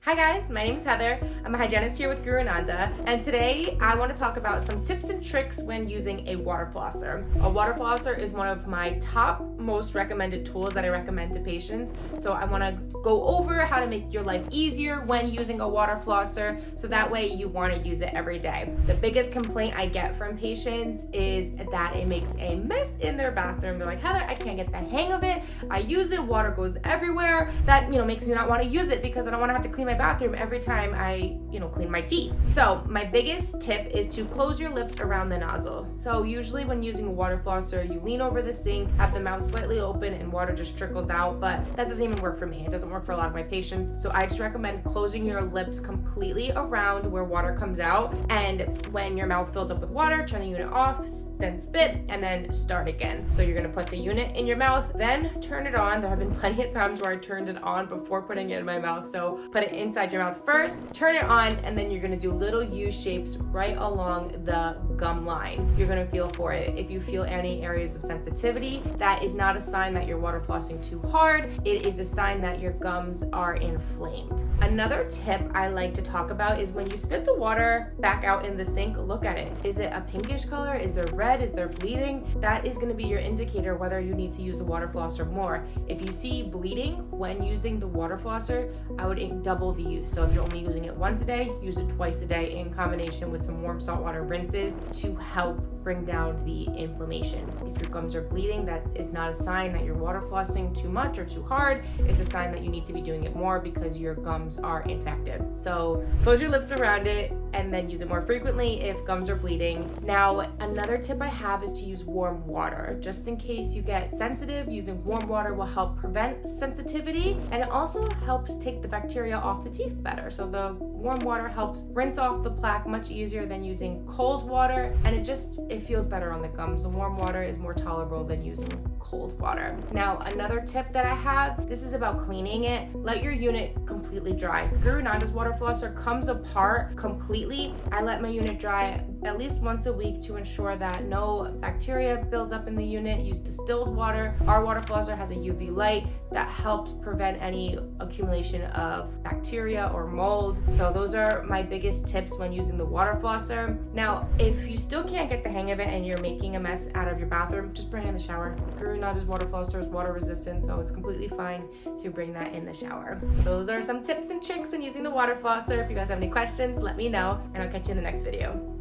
Hi guys, my name is Heather. I'm a hygienist here with GuruNanda, and today I want to talk about some tips and tricks when using a water flosser. A water flosser is one of my top most recommended tools that I recommend to patients. So I want to go over how to make your life easier when using a water flosser, so that way you want to use it every day. The biggest complaint I get from patients is that it makes a mess in their bathroom. They're like, Heather, I can't get the hang of it. I use it, water goes everywhere. That makes me not want to use it because I don't want to have to clean my bathroom every time I clean my teeth. So my biggest tip is to close your lips around the nozzle. So usually when using a water flosser, you lean over the sink, have the mouth slightly open, and water just trickles out, but that doesn't even work for me. It doesn't work for a lot of my patients. So I just recommend closing your lips completely around where water comes out, and when your mouth fills up with water, turn the unit off, then spit, and then start again. So you're gonna put the unit in your mouth, then turn it on. There have been plenty of times where I turned it on before putting it in my mouth. So put it inside your mouth first, turn it on, and then you're gonna do little U shapes right along the gum line. You're gonna feel for it. If you feel any areas of sensitivity, that is not a sign that you're water flossing too hard. It is a sign that your gums are inflamed. Another tip I like to talk about is when you spit the water back out in the sink, look at it. Is it a pinkish color? Is there red? Is there bleeding? That is gonna be your indicator whether you need to use the water flosser more. If you see bleeding when using the water flosser, I would double the use. So if you're only using it once a day, use it twice a day in combination with some warm saltwater rinses to help bring down the inflammation. If your gums are bleeding, that is not a sign that you're water flossing too much or too hard. It's a sign that you need to be doing it more because your gums are infected. So close your lips around it and then use it more frequently if gums are bleeding. Now, another tip I have is to use warm water. Just in case you get sensitive, using warm water will help prevent sensitivity, and it also helps take the bacteria off the teeth better. So the warm water helps rinse off the plaque much easier than using cold water, and it feels better on the gums. The warm water is more tolerable than using cold water. Now, another tip that I have, this is about cleaning it. Let your unit completely dry. GuruNanda's water flosser comes apart completely. I let my unit dry at least once a week to ensure that no bacteria builds up in the unit. Use distilled water. Our water flosser has a UV light that helps prevent any accumulation of bacteria or mold. So those are my biggest tips when using the water flosser. Now, if you still can't get the hang of it and you're making a mess out of your bathroom, just bring it in the shower. GuruNanda's water flosser is water resistant, so it's completely fine to bring that in the shower. So those are some tips and tricks when using the water flosser. If you guys have any questions, let me know, and I'll catch you in the next video.